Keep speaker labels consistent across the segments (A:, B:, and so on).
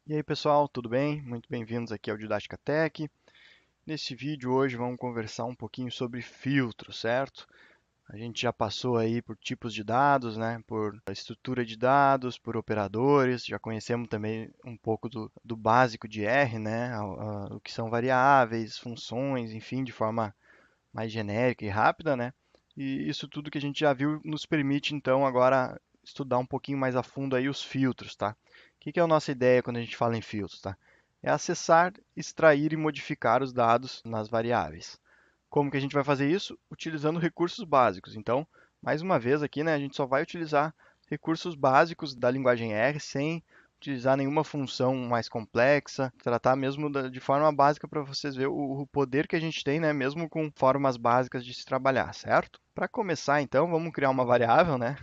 A: E aí pessoal, tudo bem? Muito bem-vindos aqui ao Didática Tech. Nesse vídeo hoje vamos conversar um pouquinho sobre filtros, certo? A gente já passou aí por tipos de dados, né? Por estrutura de dados, por operadores, já conhecemos também um pouco do básico de R, né? O que são variáveis, funções, enfim, de forma mais genérica e rápida, né? E isso tudo que a gente já viu nos permite então agora estudar um pouquinho mais a fundo aí os filtros, tá? O que é a nossa ideia quando a gente fala em filtros, tá? É acessar, extrair e modificar os dados nas variáveis. Como que a gente vai fazer isso? Utilizando recursos básicos. Então, mais uma vez aqui, né, a gente só vai utilizar recursos básicos da linguagem R sem utilizar nenhuma função mais complexa, tratar mesmo de forma básica para vocês verem o poder que a gente tem, né, mesmo com formas básicas de se trabalhar, certo? Para começar, então, vamos criar uma variável, né,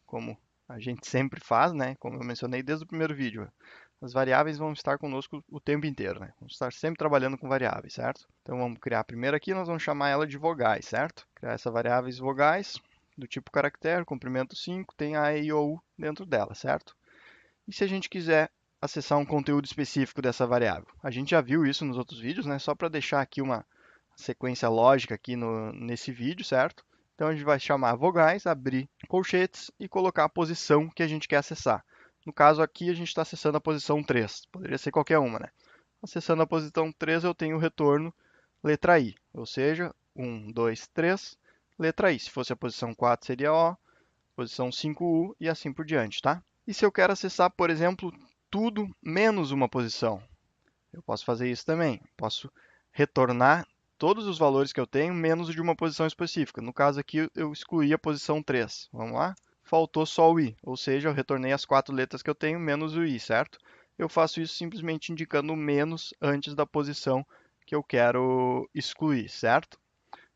A: como a gente sempre faz, né, como eu mencionei desde o primeiro vídeo. As variáveis vão estar conosco o tempo inteiro, né? Vamos estar sempre trabalhando com variáveis, certo? Então vamos criar a primeira aqui, nós vamos chamar ela de vogais, certo? Criar essa variáveis vogais do tipo caractere, comprimento 5, tem a E e o U dentro dela, certo? E se a gente quiser acessar um conteúdo específico dessa variável? A gente já viu isso nos outros vídeos, né? Só para deixar aqui uma sequência lógica aqui nesse vídeo, certo? Então a gente vai chamar vogais, abrir colchetes e colocar a posição que a gente quer acessar. No caso aqui a gente está acessando a posição 3, poderia ser qualquer uma, né? Acessando a posição 3 eu tenho o retorno letra I, ou seja, 1, 2, 3, letra I. Se fosse a posição 4 seria O, posição 5 U e assim por diante, tá? E se eu quero acessar, por exemplo, tudo menos uma posição, eu posso fazer isso também. Posso retornar todos os valores que eu tenho menos de uma posição específica. No caso aqui, eu excluí a posição 3. Vamos lá? Faltou só o i, ou seja, eu retornei as 4 letras que eu tenho menos o i, certo? Eu faço isso simplesmente indicando o menos antes da posição que eu quero excluir, certo?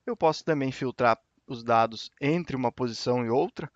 A: Eu posso também filtrar os dados entre uma posição e outra.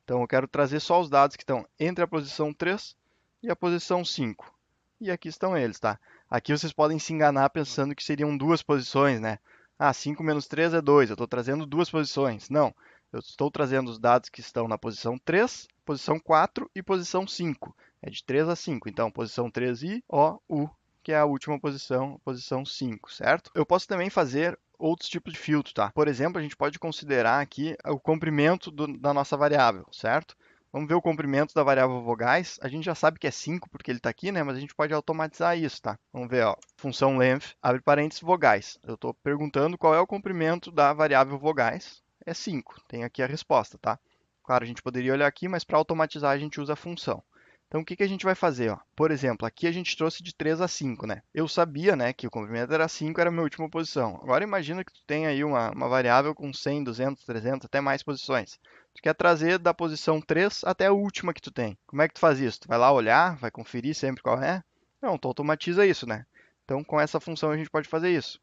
A: Então, eu quero trazer só os dados que estão entre a posição 3 e a posição 5. E aqui estão eles, tá? Aqui vocês podem se enganar pensando que seriam duas posições, né? Ah, 5 menos 3 é 2. Eu estou trazendo duas posições. Não, eu estou trazendo os dados que estão na posição 3, posição 4 e posição 5. É de 3 a 5. Então, posição 3 I, O, U, que é a última posição, posição 5, certo? Eu posso também fazer outros tipos de filtro, tá? Por exemplo, a gente pode considerar aqui o comprimento da nossa variável, certo? Vamos ver o comprimento da variável vogais. A gente já sabe que é 5 porque ele está aqui, né? Mas a gente pode automatizar isso, tá? Vamos ver, ó. Função length, abre parênteses, vogais. Eu estou perguntando qual é o comprimento da variável vogais. É 5. Tem aqui a resposta, tá? Claro, a gente poderia olhar aqui, mas para automatizar a gente usa a função. Então, o que que a gente vai fazer? Ó? Por exemplo, aqui a gente trouxe de 3 a 5, né? Eu sabia, né, que o comprimento era 5, era a minha última posição. Agora imagina que tu tem aí uma variável com 100, 200, 300, até mais posições. Tu quer trazer da posição 3 até a última que tu tem. Como é que tu faz isso? Tu vai lá olhar, vai conferir sempre qual é? Não, tu automatiza isso, né? Então, com essa função a gente pode fazer isso.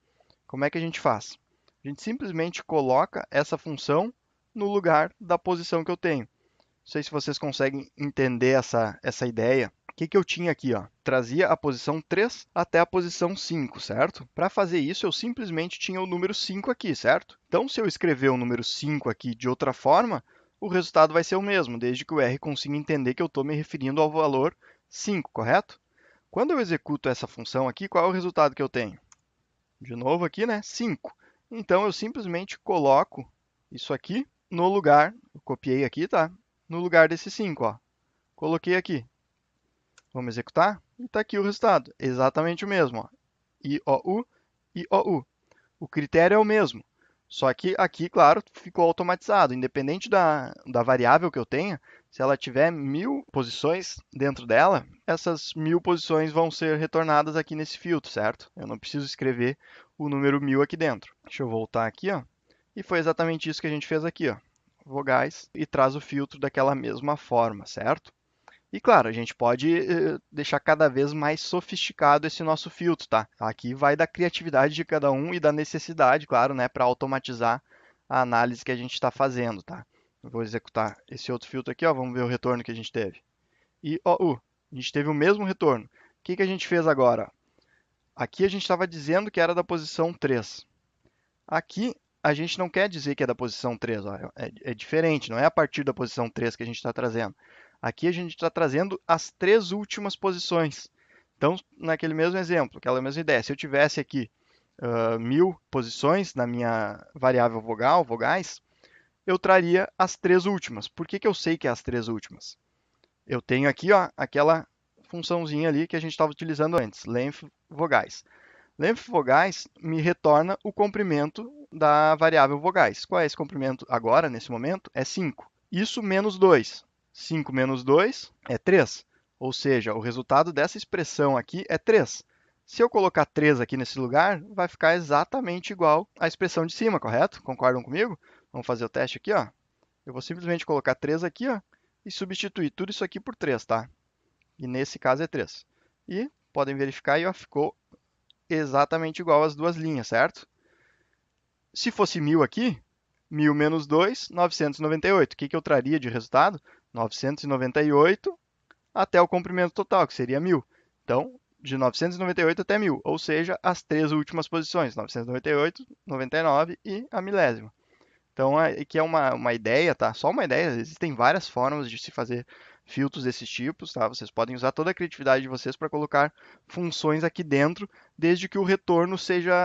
A: Como é que a gente faz? A gente simplesmente coloca essa função no lugar da posição que eu tenho. Não sei se vocês conseguem entender essa ideia. O que eu tinha aqui? Ó? Trazia a posição 3 até a posição 5, certo? Para fazer isso, eu simplesmente tinha o número 5 aqui, certo? Então, se eu escrever o número 5 aqui de outra forma, o resultado vai ser o mesmo, desde que o R consiga entender que eu estou me referindo ao valor 5, correto? Quando eu executo essa função aqui, qual é o resultado que eu tenho? De novo aqui, né? 5. Então, eu simplesmente coloco isso aqui no lugar, eu copiei aqui, tá? No lugar desse 5, ó. Coloquei aqui. Vamos executar? E está aqui o resultado. Exatamente o mesmo, ó. IOU, IOU. O critério é o mesmo. Só que aqui, claro, ficou automatizado. Independente da variável que eu tenha, se ela tiver 1000 posições dentro dela, essas 1000 posições vão ser retornadas aqui nesse filtro, certo? Eu não preciso escrever o número 1000 aqui dentro. Deixa eu voltar aqui, ó. E foi exatamente isso que a gente fez aqui, ó. Vogais e traz o filtro daquela mesma forma, certo? E claro, a gente pode deixar cada vez mais sofisticado esse nosso filtro, tá? Aqui vai da criatividade de cada um e da necessidade, claro, né, para automatizar a análise que a gente está fazendo, tá? Eu vou executar esse outro filtro aqui, ó, vamos ver o retorno que a gente teve. E, ó, a gente teve o mesmo retorno. O que que a gente fez agora? Aqui a gente estava dizendo que era da posição 3. Aqui a gente não quer dizer que é da posição 3, ó, é diferente, não é a partir da posição 3 que a gente está trazendo. Aqui a gente está trazendo as 3 últimas posições. Então, naquele mesmo exemplo, aquela mesma ideia, se eu tivesse aqui 1000 posições na minha variável vogal, vogais, eu traria as três últimas. Por que que eu sei que é as três últimas? Eu tenho aqui, ó, aquela funçãozinha ali que a gente estava utilizando antes, length vogais. Length vogais me retorna o comprimento da variável vogais. Qual é esse comprimento agora, nesse momento? É 5. Isso menos 2. 5 menos 2 é 3. Ou seja, o resultado dessa expressão aqui é 3. Se eu colocar 3 aqui nesse lugar, vai ficar exatamente igual à expressão de cima, correto? Concordam comigo? Vamos fazer o teste aqui, ó. Eu vou simplesmente colocar 3 aqui, ó, e substituir tudo isso aqui por 3, tá? E nesse caso é 3. E podem verificar aí, ó, ficou exatamente igual às duas linhas, certo? Se fosse 1000 aqui, 1000 menos 2, 998. O que que eu traria de resultado? 998 até o comprimento total, que seria 1000. Então, de 998 até 1000, ou seja, as três últimas posições, 998, 99 e a milésima. Então, aqui é uma ideia, tá? Só uma ideia, existem várias formas de se fazer filtros desses tipos, tá? Vocês podem usar toda a criatividade de vocês para colocar funções aqui dentro, desde que o retorno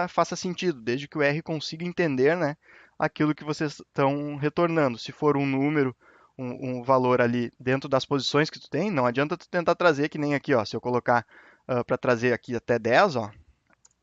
A: faça sentido, desde que o R consiga entender, né, aquilo que vocês estão retornando. Se for um número, um valor ali dentro das posições que tu tem, não adianta tu tentar trazer que nem aqui, ó. Se eu colocar para trazer aqui até 10, ó,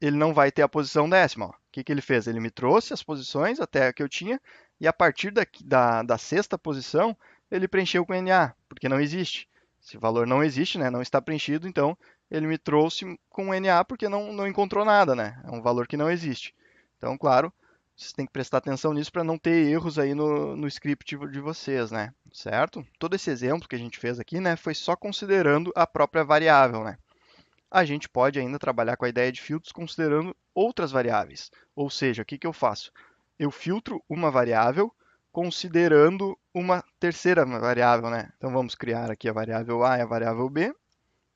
A: ele não vai ter a posição décima. Ó. O que que ele fez? Ele me trouxe as posições até a que eu tinha, e a partir da sexta posição, ele preencheu com NA, porque não existe. Esse valor não existe, né? Não está preenchido, então ele me trouxe com NA porque não encontrou nada, né? É um valor que não existe. Então, claro, vocês têm que prestar atenção nisso para não ter erros aí no script de vocês, né? Certo? Todo esse exemplo que a gente fez aqui, né, foi só considerando a própria variável, né? A gente pode ainda trabalhar com a ideia de filtros considerando outras variáveis. Ou seja, o que que eu faço? Eu filtro uma variável considerando uma terceira variável, né? Então vamos criar aqui a variável A e a variável B.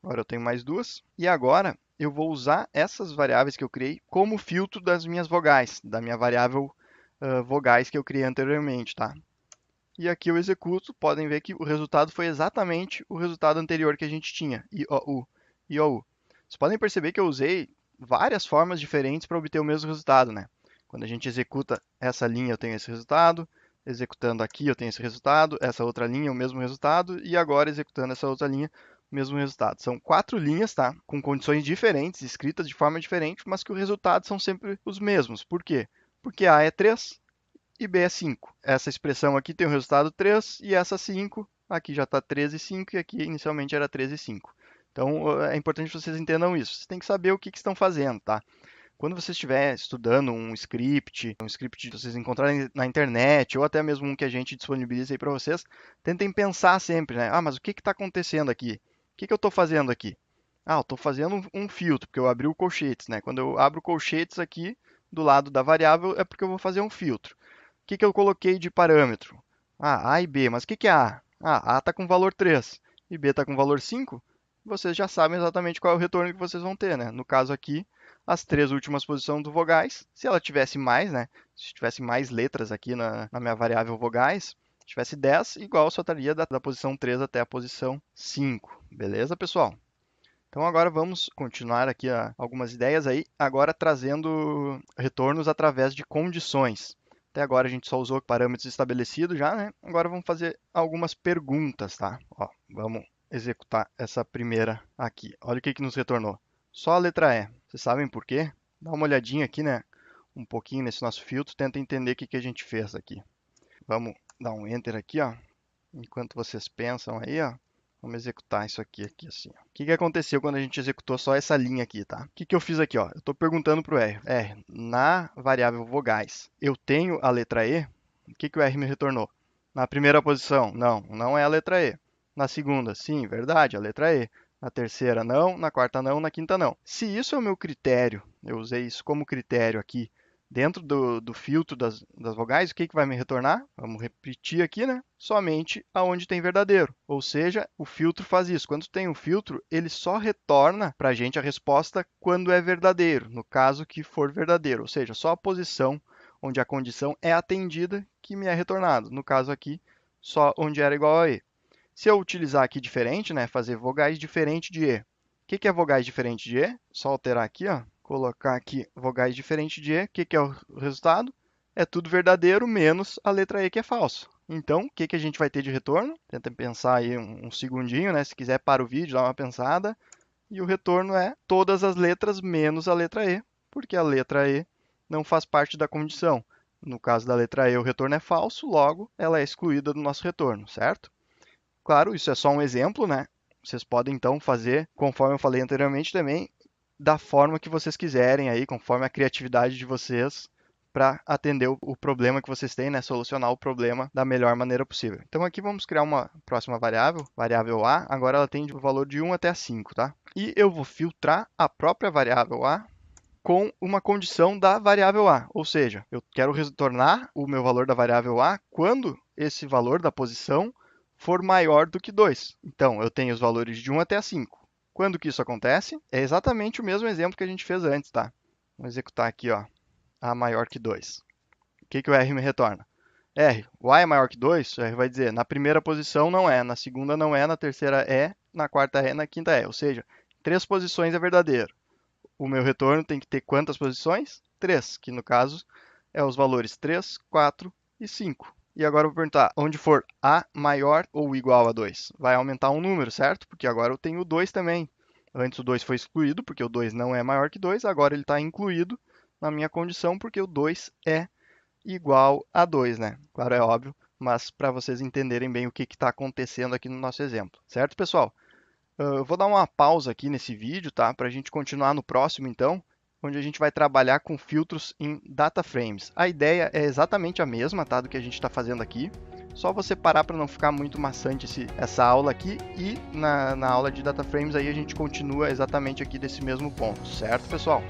A: Agora eu tenho mais duas. E agora eu vou usar essas variáveis que eu criei como filtro das minhas vogais, da minha variável vogais que eu criei anteriormente, tá? E aqui eu executo, podem ver que o resultado foi exatamente o resultado anterior que a gente tinha, IOU. IOU. Vocês podem perceber que eu usei várias formas diferentes para obter o mesmo resultado, né? Quando a gente executa essa linha, eu tenho esse resultado, executando aqui eu tenho esse resultado, essa outra linha, o mesmo resultado, e agora executando essa outra linha, o mesmo resultado. São 4 linhas, tá? Com condições diferentes, escritas de forma diferente, mas que os resultados são sempre os mesmos. Por quê? Porque A é 3, e B é 5. Essa expressão aqui tem o resultado 3 e essa 5, aqui já está 13,5 e aqui inicialmente era 13,5. Então é importante que vocês entendam isso. Vocês têm que saber o que estão fazendo, tá? Quando você estiver estudando um script que vocês encontrarem na internet, ou até mesmo um que a gente disponibiliza aí para vocês, tentem pensar sempre, né? Ah, mas o que está acontecendo aqui? O que eu estou fazendo aqui? Ah, eu estou fazendo um filtro, porque eu abri o colchetes, né? Quando eu abro colchetes aqui, do lado da variável, é porque eu vou fazer um filtro. O que que eu coloquei de parâmetro? Ah, A e B. Mas o que que é A? Ah, A está com valor 3 e B está com valor 5. Vocês já sabem exatamente qual é o retorno que vocês vão ter, né? No caso aqui, as três últimas posições do vogais. Se ela tivesse mais, né? Se tivesse mais letras aqui na minha variável vogais, se tivesse 10, igual só estaria da posição 3 até a posição 5. Beleza, pessoal? Então agora vamos continuar aqui algumas ideias aí, agora trazendo retornos através de condições. Até agora a gente só usou parâmetros estabelecidos já, né? Agora vamos fazer algumas perguntas, tá? Ó, vamos executar essa primeira aqui. Olha o que que nos retornou. Só a letra E. Vocês sabem por quê? Dá uma olhadinha aqui, né? Um pouquinho nesse nosso filtro, tenta entender o que que a gente fez aqui. Vamos dar um Enter aqui, ó. Enquanto vocês pensam aí, ó. Vamos executar isso aqui assim. Ó. O que que aconteceu quando a gente executou só essa linha aqui, tá? O que que eu fiz aqui, ó? Eu estou perguntando para o R. R, na variável vogais, eu tenho a letra E? O que que o R me retornou? Na primeira posição, não é a letra E. Na segunda, sim, verdade, a letra E. Na terceira, não. Na quarta, não. Na quinta, não. Se isso é o meu critério, eu usei isso como critério aqui, dentro do filtro das vogais, o que que vai me retornar? Vamos repetir aqui, né? Somente aonde tem verdadeiro. Ou seja, o filtro faz isso. Quando tem um filtro, ele só retorna para a gente a resposta quando é verdadeiro, no caso que for verdadeiro. Ou seja, só a posição onde a condição é atendida que me é retornado. No caso aqui, só onde era igual a E. Se eu utilizar aqui diferente, né, fazer vogais diferente de E, O que é vogais diferente de E? Só alterar aqui, ó, colocar aqui vogais diferente de E. O que é o resultado? É tudo verdadeiro menos a letra E que é falso. Então, o que a gente vai ter de retorno? Tenta pensar aí um segundinho, né? Se quiser, para o vídeo, dá uma pensada. E o retorno é todas as letras menos a letra E, porque a letra E não faz parte da condição. No caso da letra E, o retorno é falso, logo ela é excluída do nosso retorno, certo? Claro, isso é só um exemplo, né? Vocês podem então fazer, conforme eu falei anteriormente também, da forma que vocês quiserem aí, conforme a criatividade de vocês, para atender o problema que vocês têm, né? Solucionar o problema da melhor maneira possível. Então aqui vamos criar uma próxima variável, variável A. Agora ela tem o valor de 1 até 5, tá? E eu vou filtrar a própria variável A com uma condição da variável A, ou seja, eu quero retornar o meu valor da variável A quando esse valor da posição for maior do que 2. Então, eu tenho os valores de 1 até 5. Quando que isso acontece? É exatamente o mesmo exemplo que a gente fez antes, tá? Vamos executar aqui, ó, A maior que 2. O que o R me retorna? R, o A é maior que 2, o R vai dizer, na primeira posição não é, na segunda não é, na terceira é, na quarta é, na quinta é. Ou seja, 3 posições é verdadeiro. O meu retorno tem que ter quantas posições? 3, que no caso é os valores 3, 4 e 5. E agora eu vou perguntar, onde for A maior ou igual a 2? Vai aumentar um número, certo? Porque agora eu tenho o 2 também. Antes o 2 foi excluído, porque o 2 não é maior que 2, agora ele está incluído na minha condição, porque o 2 é igual a 2, né? Claro, é óbvio, mas para vocês entenderem bem o que está acontecendo aqui no nosso exemplo. Certo, pessoal? Eu vou dar uma pausa aqui nesse vídeo, tá? Para a gente continuar no próximo, então, onde a gente vai trabalhar com filtros em data frames. A ideia é exatamente a mesma, tá? Do que a gente está fazendo aqui. Só você parar para não ficar muito maçante essa aula aqui e na aula de data frames aí a gente continua exatamente aqui desse mesmo ponto, certo, pessoal?